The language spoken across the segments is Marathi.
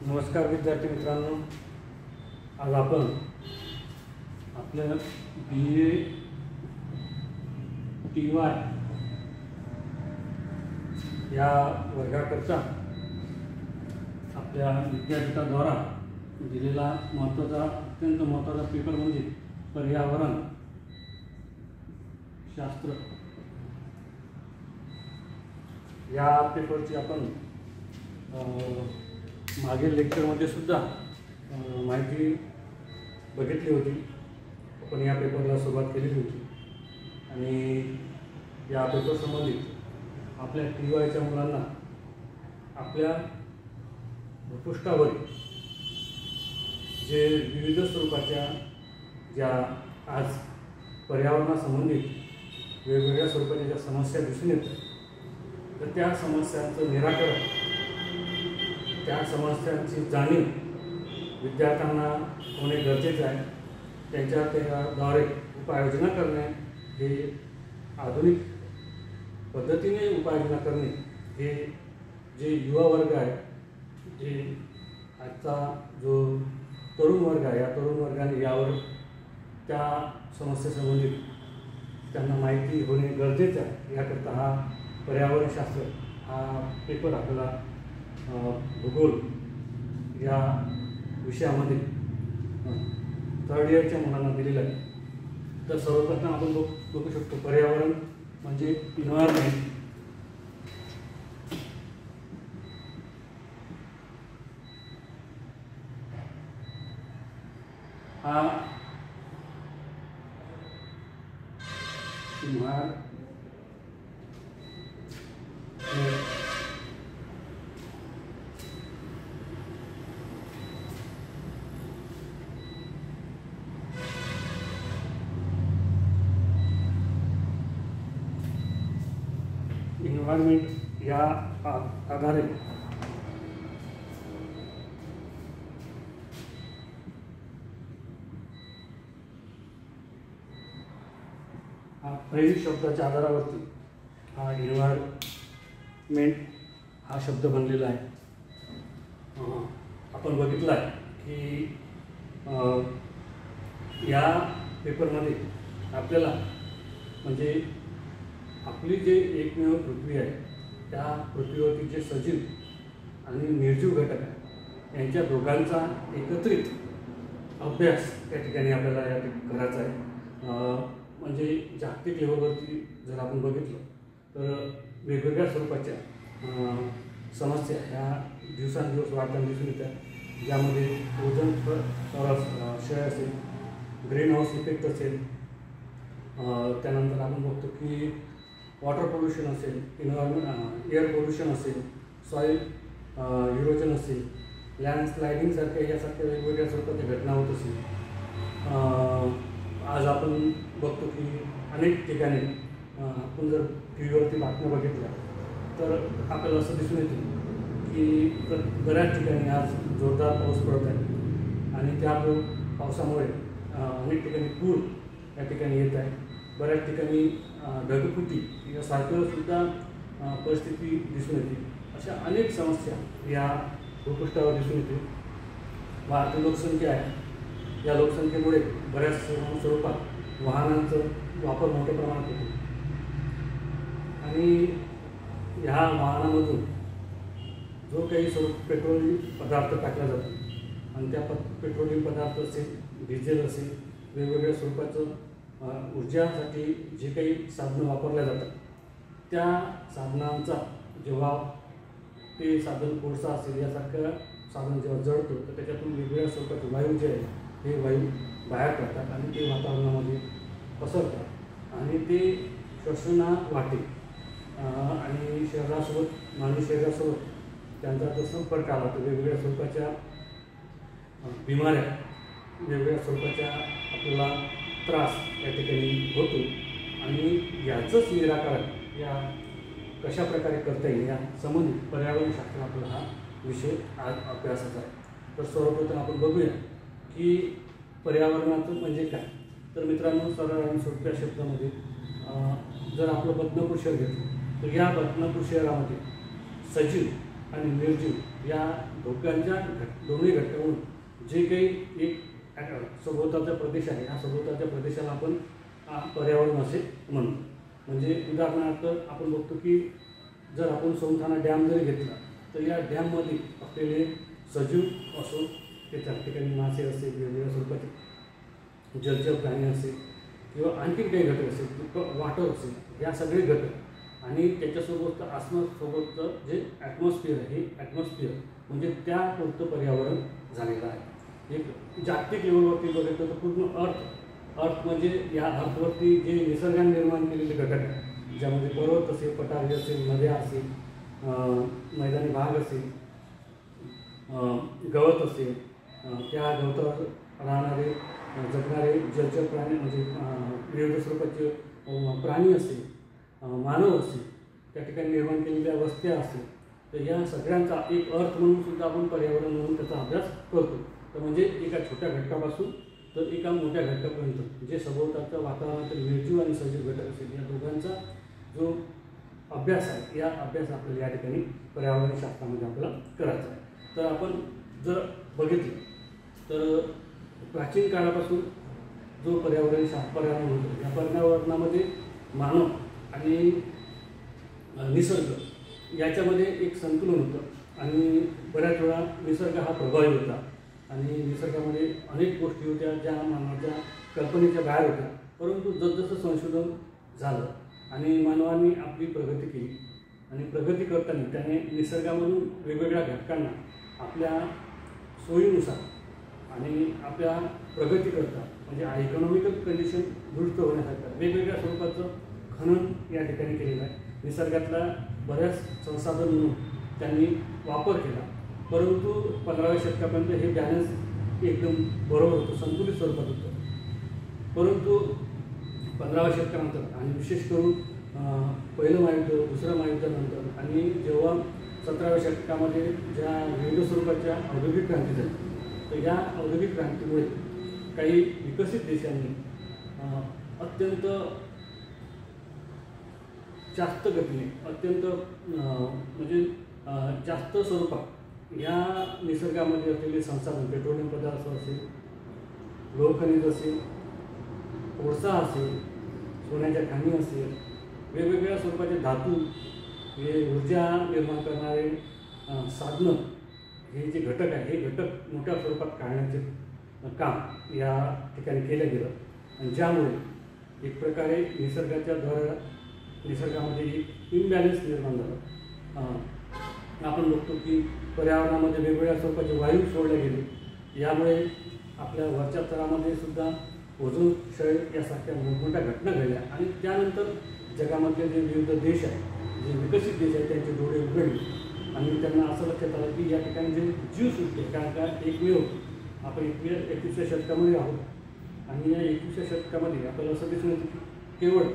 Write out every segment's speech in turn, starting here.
नमस्कार विद्यार्थी मित्रांनो, आज आपण आपल्या BA TY या वर्गाकरता आपल्या विद्यापीठाद्वारा दिलेला अत्यंत महत्त्वाचा पेपर म्हणजे पर्यावरण शास्त्र या पेपरची आपण मागील लेक्चरमध्ये सुद्धा माहिती बघितली होती। आपण या पेपरला सुरुवात केलेली होती आणि या पेपर संबंधित आपल्या TYच्या मुलांना आपल्या भूपृष्ठावर जे विविध स्वरूपाच्या ज्या आज पर्यावरणासंबंधित वेगवेगळ्या स्वरूपाच्या ज्या समस्या दिसून येतात, तर त्या समस्यांचं निराकरण, त्या समस्यांची जाणीव विद्यार्थ्यांना होणे गरजेचे आहे। त्याद्वारे उपाययोजना करणे, हे आधुनिक पद्धतीने उपाययोजना करणे, हे जे युवा वर्ग आहे, जे आजचा जो तरुण वर्ग आहे, या तरुण वर्गाने यावर त्या समस्येसंबंधित त्यांना माहिती होणे गरजेचे आहे। याकरता हा पर्यावरणशास्त्र हा पेपर आपल्याला भूगोल या विषयामध्ये थर्ड इयरच्या मुलांना दिलेला आहे। तर सर्वप्रथम आपण बघू शकतो, पर्यावरण म्हणजे इन्व्हायरमेंट। हा इन्व्हायरमेंट या आधारे पहिली शब्दाच्या आधारावरती हा इन्व्हायरमेंट हा शब्द बनलेला आहे। आपण बघितलं आहे की या पेपरमध्ये आपल्याला म्हणजे आपली जे एकमेव पृथ्वी आहे, त्या पृथ्वीवरती जे सजीव आणि निर्जीव घटक आहे, यांच्या दोघांचा एकत्रित अभ्यास त्या ठिकाणी आपल्याला या करायचा आहे। म्हणजे जागतिक लेवलवरती जर आपण बघितलं तर वेगवेगळ्या स्वरूपाच्या समस्या ह्या दिवसांदिवस वाढताना दिसून येतात, ज्यामध्ये ओझोन क्षय असेल, ग्रीन हाऊस इफेक्ट असेल, त्यानंतर आपण बघतो की वॉटर पोल्युशन असेल, एअर पोल्युशन असेल, सॉईल इरोजन असेल, लँडस्लायडिंगसारख्या यासारख्या वेगवेगळ्या स्वरूपाच्या घटना होत असेल। आज आपण बघतो की अनेक ठिकाणी आपण जर टीव्हीवरती बातम्या बघितल्या तर आपल्याला असं दिसून येतं की बऱ्याच ठिकाणी आज जोरदार पाऊस पडत आहे आणि त्या पावसामुळे अनेक ठिकाणी पूर या ठिकाणी येत आहे। बऱ्याच ठिकाणी ढगफुटी यासारखं सुद्धा परिस्थिती दिसून येते। अशा अनेक समस्या या भूपृष्ठावर दिसून येते। वाढती लोकसंख्या आहे, या लोकसंख्येमुळे बऱ्याच स्वरूपात वाहनांचं वापर मोठ्या प्रमाणात होतो आणि ह्या वाहनामधून जो काही पेट्रोलियम पदार्थ टाकला जातो आणि त्या पेट्रोलियम पदार्थ असेल, डिझेल असेल, वेगवेगळ्या स्वरूपाचं ऊर्जासाठी जे काही साधनं वापरल्या जातात, त्या साधनांचा जेव्हा ते साधन कोळसा असेल यासारखं साधन जेव्हा जळतो, तर त्याच्यातून वेगवेगळ्या स्वरूपाचे वायू जे आहे हे वायू बाहेर पडतात आणि ते वातावरणामध्ये पसरतात आणि ते श्वसनावाटे आणि शरीरासोबत, मानवी शरीरासोबत त्यांचा जो संपर्क आला तर वेगवेगळ्या स्वरूपाच्या बिमाऱ्या, वेगवेगळ्या स्वरूपाच्या आपल्याला त्रास या ठिकाणी होतो आणि याचंच निराकरण या कशा प्रकारे करता येईल या संबंधित पर्यावरणशास्त्र आपला हा विषय आज अभ्यासाचा आहे। तर सर्वप्रथम आपण बघूया की पर्यावरणाचं म्हणजे काय। तर मित्रांनो, सरळ आणि सोप्या शब्दामध्ये जर आपलं बदनापूर शहर घेतलं तर या बदनापूर शहरामध्ये सजीव आणि निर्जीव या दोघांच्या दोन्ही घटकावरून जे काही एक सभोवतालचा प्रदेश आहे, या सभोवतालच्या प्रदेशाला आपण पर्यावरण असे म्हणतो. म्हणजे उदाहरणार्थ आपण बघतो की जर आपण सोमठाणा डॅम जरी घेतला तर या डॅममध्ये असलेले सजीव असो, ते त्या ठिकाणी मासे असेल, वेगवेगळ्या स्वरूपाचे जलचर प्राणी असेल किंवा आणखीन काही घटक असेल, वाटर असेल, या सगळे घटक आणि त्याच्यासोबत आसमासोबतचं जे ॲटमॉस्फिअर आहे, हे ॲटमॉस्फिअर म्हणजे त्यापुरतं पर्यावरण झालेलं आहे. एक जागतिक लेवलवरती बघितलं तर पूर्ण अर्थ म्हणजे या अर्थवरती जे निसर्गाने निर्माण केलेले घटक आहेत, ज्यामध्ये पर्वत असेल, पठारे असेल, नद्या असेल, मैदानी भाग असेल, गवत असेल, त्या गवतावर राहणारे जगणारे जलचर प्राणी म्हणजे विविध स्वरूपाचे प्राणी असेल, मानव असेल, त्या ठिकाणी निर्माण केलेल्या वस्त्या असेल, तर या सगळ्यांचा एक अर्थ म्हणून सुद्धा आपण पर्यावरण म्हणून त्याचा अभ्यास करतो. तर म्हणजे एका छोट्या घटकापासून तर एका मोठ्या घटकापर्यंत जे सभोवतालचं वातावरणातील निर्जीव आणि सजीव घटक असेल, या दोघांचा जो अभ्यास आहे, या अभ्यास आपल्याला या ठिकाणी पर्यावरण शास्त्रामध्ये आपल्याला करायचा आहे. तर आपण जर बघितलं तर प्राचीन काळापासून जो पर्यावरण म्हणतो, या पर्यावरणामध्ये मानव आणि निसर्ग याच्यामध्ये एक संतुलन होतं आणि बऱ्याच वेळा निसर्ग हा प्रभावी होता आणि निसर्गामध्ये अनेक गोष्टी होत्या ज्या मानवाच्या कल्पनेच्या बाहेर होत्या. परंतु जसजसं संशोधन झालं आणि मानवाने आपली प्रगती केली आणि प्रगती करताना त्याने निसर्गामधून वेगवेगळ्या घटकांना आपल्या सोयीनुसार आणि आपल्या प्रगती करता म्हणजे इकॉनॉमिकल कंडिशन दुरुस्त होण्यासाठी वेगवेगळ्या स्वरूपाचं खनन या ठिकाणी केलेलं आहे. निसर्गातल्या बऱ्याच संसाधन म्हणून त्यांनी वापर केला, परंतु 15व्या शतकापर्यंत हे बॅलन्स एकदम बरोबर होतं, संतुलित स्वरूपात होतं. परंतु 15व्या शतकानंतर आणि विशेष करून पहिलं महायुद्ध, दुसरं महायुद्धानंतर आणि जेव्हा 17व्या शतकामध्ये ज्या विविध स्वरूपाच्या औद्योगिक क्रांती झाली, तर या औद्योगिक क्रांतीमुळे काही विकसित देशांनी अत्यंत जास्त गतीने म्हणजे जास्त स्वरूपात या निसर्गामध्ये असलेले संसाधन, पेट्रोलियम पदार्थ असेल, लोहखनिज असेल, कोळसा असेल, सोन्याच्या खाणी असेल, वेगवेगळ्या स्वरूपाचे धातू, हे ऊर्जा निर्माण करणारे साधनं, हे जे घटक आहे, हे घटक मोठ्या स्वरूपात काढण्याचे काम या ठिकाणी केलं गेलं आणि ज्यामुळे एक प्रकारे निसर्गामध्ये एक इम्बॅलन्स निर्माण झालं. आपण बघतो की पर्यावरणामध्ये वेगवेगळ्या स्वरूपाचे वायू सोडले गेले, यामुळे आपल्या वरच्या स्तरामध्ये सुद्धा ओझोन क्षय यासारख्या मोठमोठ्या घटना घडल्या आणि त्यानंतर जगामधले जे विविध देश आहेत, जे विकसित देश आहेत, त्यांचे डोळे उघडले आणि त्यांना असं लक्षात आलं की या ठिकाणी जे जीवसृष्टी आहे, कारण का एकमेव आपण 21व्या शतकामध्ये आहोत आणि या 21व्या शतकामध्ये आपल्याला असं दिसून येतं की केवळ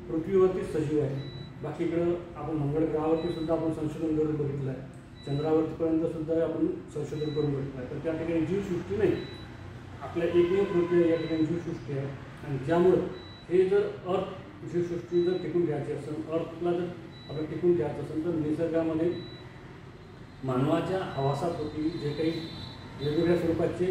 पृथ्वीवरतीच सजीव आहे. बाकीकडं आपण मंगळ ग्रहावरती सुद्धा आपण संशोधन करून बघितलं आहे, चंद्रावरतीपर्यंत सुद्धा आपण संशोधन करून बघितलं आहे, तर त्या ठिकाणी जीवसृष्टी नाही. आपल्या एकमेव पृथ्वी या ठिकाणी जीवसृष्टी आहे आणि ज्यामुळं हे जर जीवसृष्टी जर टिकून घ्यायची असेल, अर्थला जर आपल्याला टिकून घ्यायचं असेल, तर निसर्गामध्ये मानवाच्या आवासात होती जे काही वेगवेगळ्या स्वरूपाचे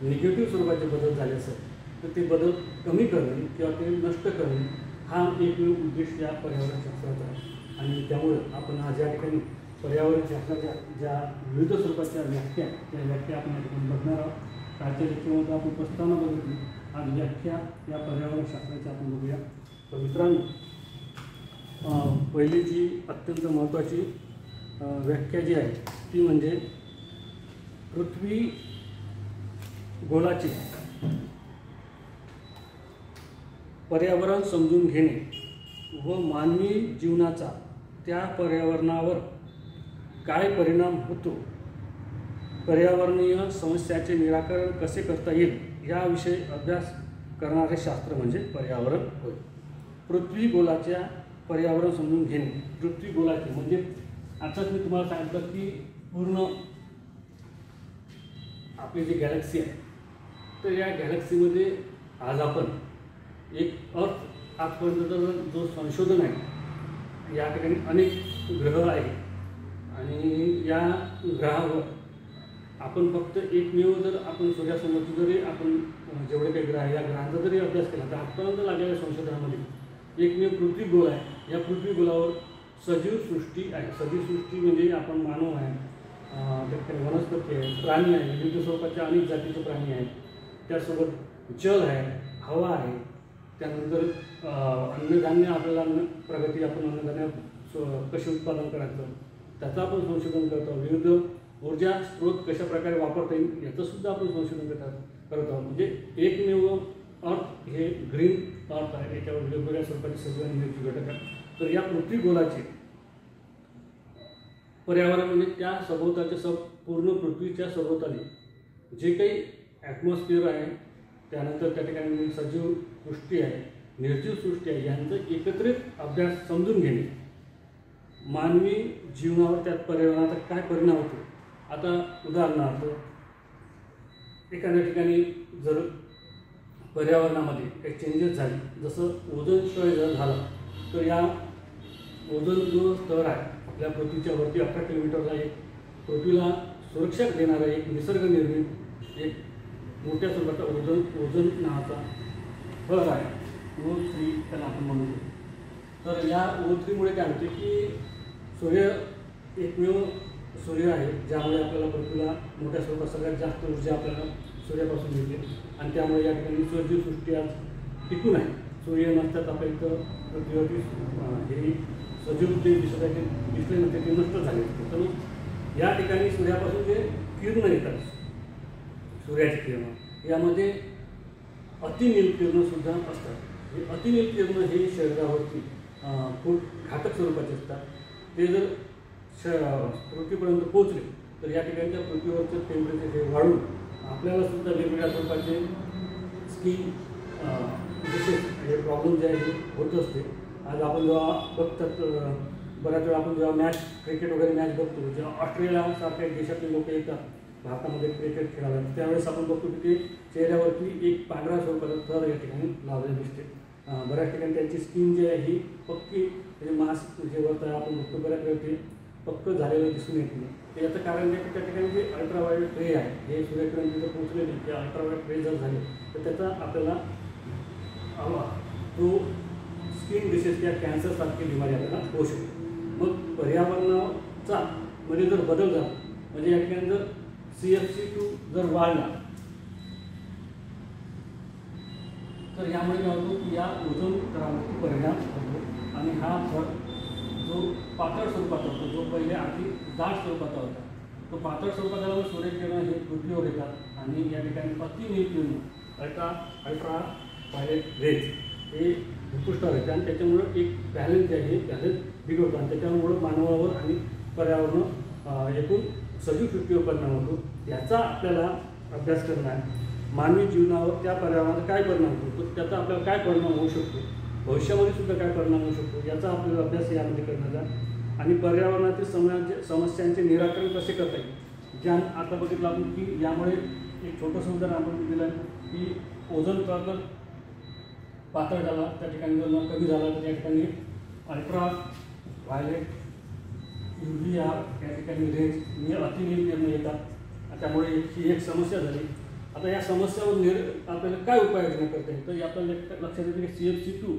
निगेटिव्ह स्वरूपाचे बदल झाले असेल, तर ते बदल कमी करणे किंवा ते नष्ट करणे हा एकमेव उद्देश या पर्यावरण शास्त्राचा आहे. आणि त्यामुळं आपण आज या ठिकाणी पर्यावरण शास्त्राच्या ज्या विविध स्वरूपाच्या व्याख्या, त्या व्याख्या आपण या ठिकाणी बघणार आहोत. कालच्या लेक्चरमध्ये आपण प्रस्तावना बघितली, आज व्याख्या या पर्यावरण शास्त्राची आपण बघूया. तर मित्रांनो, पहिली जी अत्यंत महत्त्वाची व्याख्या जी आहे ती म्हणजे पृथ्वी गोलाचे पर्यावरण समजून घेणे व मानवी जीवनाचा त्या पर्यावरणावर काय परिणाम होतो, पर्यावरणीय समस्याचे निराकरण कसे करता येईल याविषयी अभ्यास करणारे शास्त्र म्हणजे पर्यावरण होय. पृथ्वी गोलाच्या पर्यावरण समजून घेणे. पृथ्वी गोलाचे म्हणजे आताच मी तुम्हाला सांगितलं की पूर्ण आपली जी गॅलेक्सी आहे, तर या गॅलेक्सीमध्ये आज आपण एक आजपर्यंत जो संशोधन आहे, या ठिकाणी अनेक ग्रह आहेत आणि या ग्रहावर आपण फक्त एकमेव जर आपण सूर्यासमोरची जरी आपण जेवढे काही ग्रह आहे या ग्रहांचा जरी अभ्यास केला तर आजपर्यंत लागलेल्या संशोधनामध्ये एकमेव पृथ्वी गोल आहे. या पृथ्वी गोलावर सजीव सृष्टी आहे. सजीव सृष्टी म्हणजे आपण मानव आहे, त्यात वनस्पती आहे, प्राणी आहे, विविध स्वरूपाच्या अनेक जातीचे प्राणी आहेत, त्यासोबत जल आहे, हवा आहे, त्यानंतर अन्नधान्य आपल्याला प्रगती आपण अन्नधान्य कसे उत्पादन करायचं त्याचं आपण संशोधन करतो. विविध ऊर्जा स्रोत कशा प्रकारे वापरता येईल याचंसुद्धा आपण संशोधन करत आहोत. म्हणजे एकमेव अर्थ हे ग्रीन अर्थ आहे. याच्यावर वेगवेगळ्या स्वरूपाचे सजीव आणि निर्जीव घटक आहेत. तर या पृथ्वी गोलाचे पर्यावरण म्हणजे त्या सभोवतालच्या पूर्ण पृथ्वीच्या सभोवताली जे काही ॲटमॉस्फिअर आहे, त्यानंतर त्या ठिकाणी सजीव सृष्टी आहे, निर्जीव सृष्टी आहे, यांचा एकत्रित अभ्यास समजून घेणे, मानवी जीवनावर त्या पर्यावरणाचा काय परिणाम होतो. आता उदाहरणार्थ एखाद्या ठिकाणी जर पर्यावरणामध्ये काही चेंजेस झाले, जसं ओझोन क्षय जर झाला तर या ओझोन जो स्तर आहे आपल्या पृथ्वीच्या वरती 11 किलोमीटरला एक पृथ्वीला सुरक्षा देणारा एक निसर्ग निर्मित एक मोठ्या स्वरूपाचा ओझोन नावाचा थर आहे. O3 त्याला आपण म्हणतो. तर या O3मुळे काय होते की सूर्य एकमेव सूर्य आहे ज्यामुळे आपल्याला पृथ्वीला मोठ्या स्वरूपात सगळ्यात जास्त ऊर्जा आपल्याला सूर्यापासून मिळते आणि त्यामुळे या ठिकाणी सजीव सृष्टी आज टिकून आहे. सूर्य नसतात आपल्या इथं पृथ्वीवरती हे सजीव जे दिसत आहे ते दिसले नसते, ते नष्ट झाले. तर या ठिकाणी सूर्यापासून जे किरण येतात, सूर्याची किरणं, यामध्ये अतिनील किरणंसुद्धा असतात. हे अतिनील किरणं हे शरीरावरती खूप घातक स्वरूपाचे असतात. ते जर पृथ्वीपर्यंत पोचले तर या ठिकाणच्या पृथ्वीवरचं टेम्परेचर हे वाढून आपल्याला सुद्धा वेगवेगळ्या स्वरूपाचे स्किन डिसीज हे प्रॉब्लेम जे आहे होत असते. आज आपण जेव्हा बघतात बऱ्याच वेळा आपण जेव्हा मॅच क्रिकेट वगैरे मॅच बघतो, जेव्हा ऑस्ट्रेलियासारख्या देशातले लोक येतात भारतामध्ये क्रिकेट खेळायला, त्यावेळेस आपण बघतो की ते चेहऱ्यावरती एक पांढऱ्या स्वरूपाचा थर या ठिकाणी लावलेला दिसते. बऱ्याच ठिकाणी त्यांची स्किन जी आहे ही पक्की म्हणजे मास्क जे वरत आहे आपण बघतो बऱ्याच वेळ ते पक्क झालेलं दिसून येत नाही. याचं कारण जे की त्या ठिकाणी जे अल्ट्रावायलेट रे आहे हे सूर्यकिरण तिथं पोहोचले नाही, ते अल्ट्रावायलेट रे जर झाले तर त्याचा आपल्याला तो स्किन डिसीज किंवा कॅन्सरसारखी बिमारी आपल्याला होऊ शकते. मग पर्यावरणाचा मध्ये जर बदल झाला म्हणजे या ठिकाणी जर CFC2 जर वाढला तर यामुळे काय होतं की या ओझोन थरावरती परिणाम होतो आणि हा थर जो पातळ स्वरूपाचा होता, जो पहिले अति दाट स्वरूपाचा होता, तो पातळ स्वरूपाचा सूर्यकिरण हे पृथ्वीवर येतात आणि या ठिकाणी अतिनील किरण अल्ट्रा व्हायलेट रेज हे भूपृष्ठावर येते आणि त्याच्यामुळं एक बॅलन्स जे आहे बॅलन्स बिघडतो आणि त्याच्यामुळं मानवावर आणि पर्यावरण एकूण सजीव सृष्टीवर परिणाम होतो. याचा आपल्याला अभ्यास करणं आहे. मानवी जीवनावर त्या पर्यावरणाचा काय परिणाम होतो, त्याचा आपल्याला काय परिणाम होऊ शकतो, भविष्यामध्ये सुद्धा काय परिणाम होऊ शकतो याचा आपल्याला अभ्यास यामध्ये करण्याचा आणि पर्यावरणातील समस्यांचे निराकरण कसे करता येईल. ज्या आता बघितलं आपण की यामुळे एक छोटंसं उदाहरण आपण दिलं की ओझोन थर पातळ झाला, त्या ठिकाणी जर कमी झाला तर त्या ठिकाणी अल्ट्रा व्हायलेट UVR या ठिकाणी रेंज अतिनील किरणं येतात. त्यामुळे ही एक समस्या झाली. आता या समस्यावर आपल्याला काय उपाययोजना करता येईल तर आपल्याला लक्षात येतं की CFC2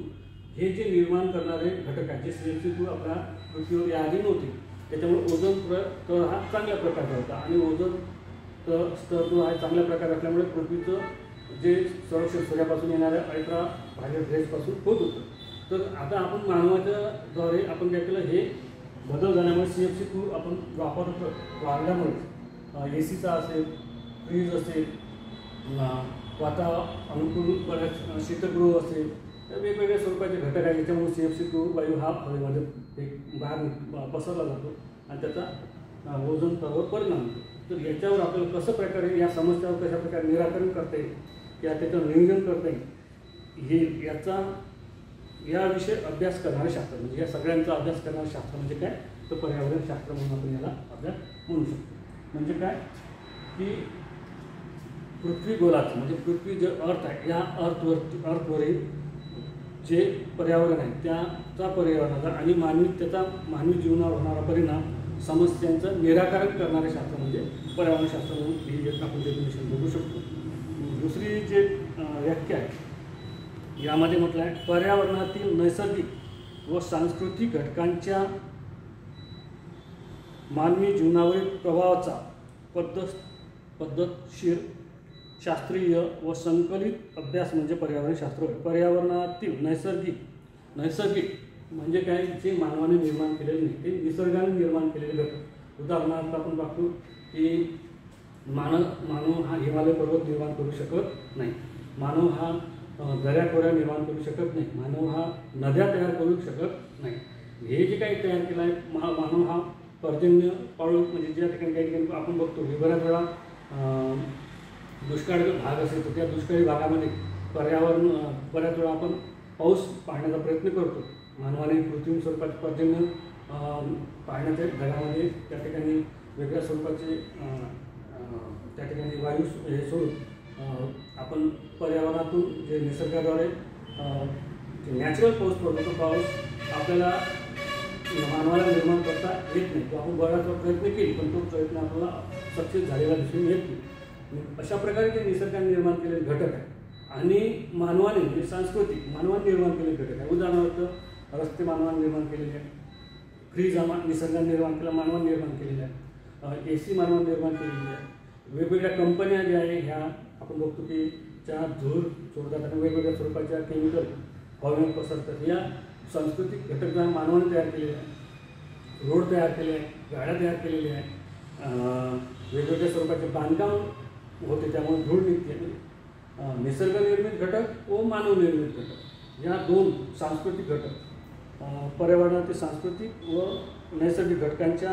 हे जे निर्माण करणारे घटक आहेत, जे CFC2 आपल्या पृथ्वीवर याआधी नव्हते, त्याच्यामुळे ओझोन स्तर हा चांगल्या प्रकारचा होता आणि ओझोन स्तर जो आहे चांगल्या प्रकारे असल्यामुळे पृथ्वीचं जे संरक्षण सूर्यापासून येणाऱ्या अल्ट्रा व्हायलेट रेजपासून होत होतं. तर आता आपण मानवाच्या द्वारे आपण काय केलं, हे बदल झाल्यामुळे CFC2 आपण वापरतो वाढल्यामुळे ACचा असेल, फ्रीज असेल, अनुकूल बऱ्याच शीतगृह असेल, तर वेगवेगळ्या स्वरूपाचे घटक आहेत. त्याच्यामुळे CFC2 वायू हा हवेमध्ये एक बाहेर पसरला जातो आणि त्याचा ओझोन स्तरावर परिणाम होतो. तर याच्यावर आपल्याला कसं प्रकारे या समस्यावर कशा प्रकारे निराकरण करता येईल किंवा त्याचं नियोजन करता येईल याचा याविषयी अभ्यास करणारे शास्त्र म्हणजे या सगळ्यांचा अभ्यास करणारं शास्त्र म्हणजे काय तर पर्यावरण शास्त्र म्हणून आपण याला अभ्यास म्हणू शकतो. म्हणजे काय की पृथ्वी गोलाचं म्हणजे पृथ्वी जे अर्थ आहे या अर्थवरील जे पर्यावरण आहे त्याचा पर्यावरणाचा आणि त्याचा मानवी जीवनावर होणारा परिणाम समस्यांचं निराकरण करणारे शास्त्र म्हणजे पर्यावरणशास्त्र म्हणून ही एक आपण डेफिनेशन बघू शकतो. दुसरी जे व्याख्या आहे यामध्ये म्हटलं आहे, पर्यावरणातील नैसर्गिक व सांस्कृतिक घटकांच्या मानवी जीवनावरील प्रभावाचा पद्धतशीर शास्त्रीय व संकलित अभ्यास म्हणजे पर्यावरणशास्त्र. पर्यावरणातील नैसर्गिक म्हणजे काय, जे मानवाने निर्माण केलेले नाही, ते निसर्गाने निर्माण केलेले घटक. उदाहरणार्थ आपण पाहतो की मानव हा हिमालय पर्वत निर्माण करू शकत नाही, मानव हा दऱ्याखोऱ्या निर्माण करू शकत नाही, मानव हा नद्या तयार करू शकत नाही. हे जे काही तयार केलं आहे मानव हा पर्जन्य पाळू, म्हणजे ज्या ठिकाणी काही ठिकाणी आपण बघतो की बऱ्याच वेळा दुष्काळी भाग असेल तर त्या दुष्काळी भागामध्ये बऱ्याच वेळा आपण पाऊस पाहण्याचा प्रयत्न करतो. मानवाने कृत्रिम स्वरूपाचे पर्जन्य पाहण्याच्या जगामध्ये त्या ठिकाणी वेगळ्या स्वरूपाचे त्या ठिकाणी वायू हे सोडून आपण पर्यावरणातून जे निसर्गाद्वारे नॅचरल पाऊस पडतो तो पाऊस आपल्याला मानवाला निर्माण करता येत नाही. तो आपण बराच प्रयत्न केले पण तो प्रयत्न आपल्याला सक्सेस झालेला दिसून येत नाही. अशा प्रकारे जे निसर्गाने निर्माण केलेले घटक आहे आणि मानवाने म्हणजे सांस्कृतिक मानवाने निर्माण केलेले घटक आहे. उदाहरणार्थ रस्ते मानवाने निर्माण केलेले आहे, फ्रीज निसर्गाने निर्माण केला, मानवाने निर्माण केलेले आहे, AC मानवाने निर्माण केलेली आहे, वेगवेगळ्या कंपन्या ज्या आहे ह्या आपण बघतो की ज्या धूर सोडतात आणि वेगवेगळ्या स्वरूपाच्या केमिकल हवेत पसरतात, या सांस्कृतिक घटक मानवाने तयार केलेले आहे. रोड तयार केले आहे, गाड्या तयार केलेल्या आहे, वेगवेगळ्या स्वरूपाचे बांधकाम होते त्यामुळे धूळ निघते. निसर्गनिर्मित घटक व मानवनिर्मित घटक या दोन सांस्कृतिक घटक पर्यावरणातील सांस्कृतिक व नैसर्गिक घटकांच्या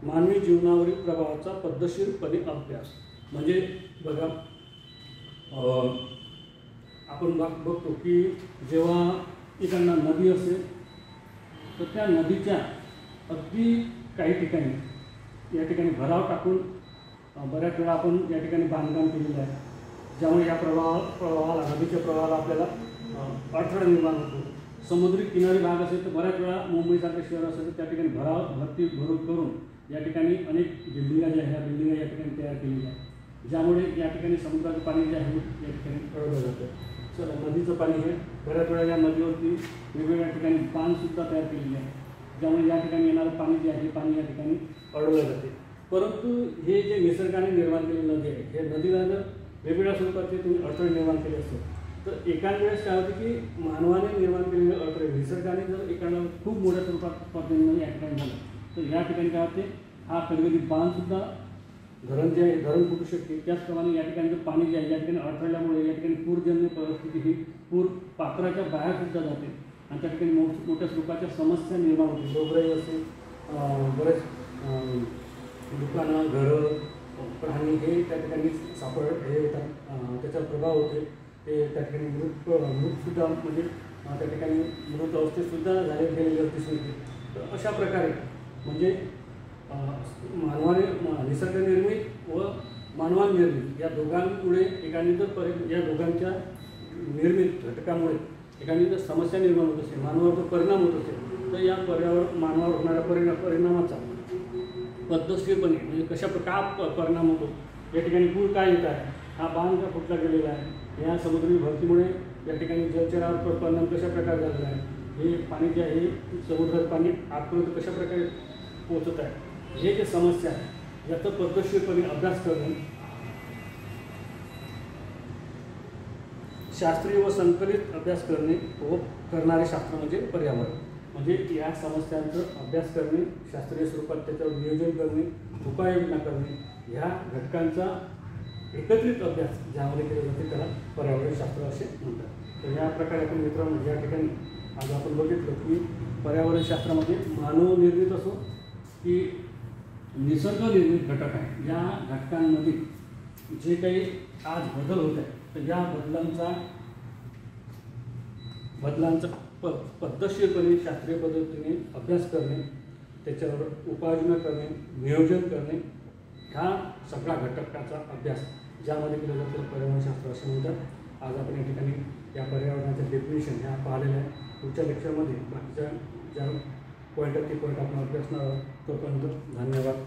मानवी जीवनावरील प्रभावाचा पद्धतशीरपणे अभ्यास. म्हणजे बघा आपण बघतो की जेव्हा एखादा नदी असेल तर त्या नदीच्या अगदी काही ठिकाणी या ठिकाणी भराव टाकून बऱ्याच वेळा आपण या ठिकाणी बांधकाम केलेलं आहे, ज्यामुळे या प्रवाहाला नदीच्या प्रवाहाला आपल्याला अडथळा निर्माण होतो. समुद्री किनारी भाग असेल तर बऱ्याच वेळा मुंबईसारखे शहर असेल तर त्या ठिकाणी भरून करून या ठिकाणी अनेक बिल्डिंगा ज्या ह्या बिल्डिंगा या ठिकाणी तयार केलेल्या आहेत, ज्यामुळे या ठिकाणी समुद्राचं पाणी जे आहे या ठिकाणी अडवलं जातं. नदीचं पाणी हे बऱ्याच वेळा या नदीवरती वेगवेगळ्या ठिकाणी बांधसुद्धा तयार केलेले आहे, ज्यामुळे या ठिकाणी येणारं पाणी जे आहे पाणी या ठिकाणी अडवलं जाते. परंतु हे जे निसर्गाने निर्माण केलेली नदी आहे हे नदीला जर वेगवेगळ्या स्वरूपाचे तुम्ही अडथळे निर्माण केले असते तर एकाच वेळेस काय होते की मानवाने निर्माण केलेले अडथळे निसर्गाने जर एखादा खूप मोठ्या स्वरूपात पर्जन्य या ठिकाणी झालं तर या ठिकाणी काय होते, हा कधी बांधसुद्धा धरण जे आहे धरण फुटू शकते. त्याचप्रमाणे या ठिकाणी जर पाणी जे आहे या ठिकाणी अडथळल्यामुळे या ठिकाणी पूरजन्य परिस्थिती ही पूर पात्राच्या बाहेरसुद्धा जाते आणि त्या ठिकाणी मोठ्या स्वरूपाच्या समस्या निर्माण होते. डोंगराई असेल, बरेच दुकानं घरं प्राणी हे त्या ठिकाणी हे होतात, त्याचा प्रभाव होते. ते त्या ठिकाणी मृतसुद्धा म्हणजे त्या ठिकाणी मृत अवस्थेतसुद्धा गेलेले दिसून येते. तर अशा प्रकारे म्हणजे निसर्गनिर्मित व मानवनिर्मित या दोघांमुळे एखादी जर या दोघांच्या निर्मित घटकामुळे एखादी जर समस्या निर्माण होत असेल, मानवावर जर परिणाम होत असेल तर या मानवावर होणाऱ्या परिणामाचा पद्धतशीरपणे म्हणजे कशा प्रकार परिणाम होतो, या ठिकाणी पूर काय येत आहे, हा बांध का फुटला गेलेला आहे, या समुद्री भरतीमुळे या ठिकाणी जलचरावर परिणाम कशा प्रकारे झालेला आहे, हे पाणी जे आहे समुद्रात पाणी आतपर्यंत कशा प्रकारे पोहोचत आहे, हे जे समस्या आहे याचा पद्धतशीरपणे अभ्यास करणे, शास्त्रीय व संकलित अभ्यास करणे व करणारे शास्त्र म्हणजे पर्यावरण. म्हणजे या समस्यांचा अभ्यास करणे, शास्त्रीय स्वरूपात त्याच्यावर नियोजन करणे, उपाययोजना करणे, ह्या घटकांचा एकत्रित अभ्यास ज्यामध्ये केला जाते त्याला पर्यावरणशास्त्र असे म्हणतात. तर या प्रकारे आपण मित्रांनो या ठिकाणी आज आपण बघितलं की पर्यावरणशास्त्रामध्ये मानवनिर्मित असो की निसर्गनिर्मित घटक आहे, या घटकांमध्ये जे काही आज बदल होत आहे तर या बदलांचा पद्धतशीरपणे शास्त्रीय पद्धतीने अभ्यास करणे, त्याच्यावर उपाययोजना करणे, नियोजन करणे, ह्या सगळ्या घटकाचा अभ्यास ज्यामध्ये केला जातो पर्यावरणशास्त्र असे म्हणतात. आज आपण या ठिकाणी या पर्यावरणाच्या डेफिनेशन ह्या पाहिलेल्या आहे. पुढच्या लेक्चरमध्ये बाकीच्या ज्या पॉईंट पॉईंट आपण अभ्यासणार आहोत. तोपर्यंत धन्यवाद.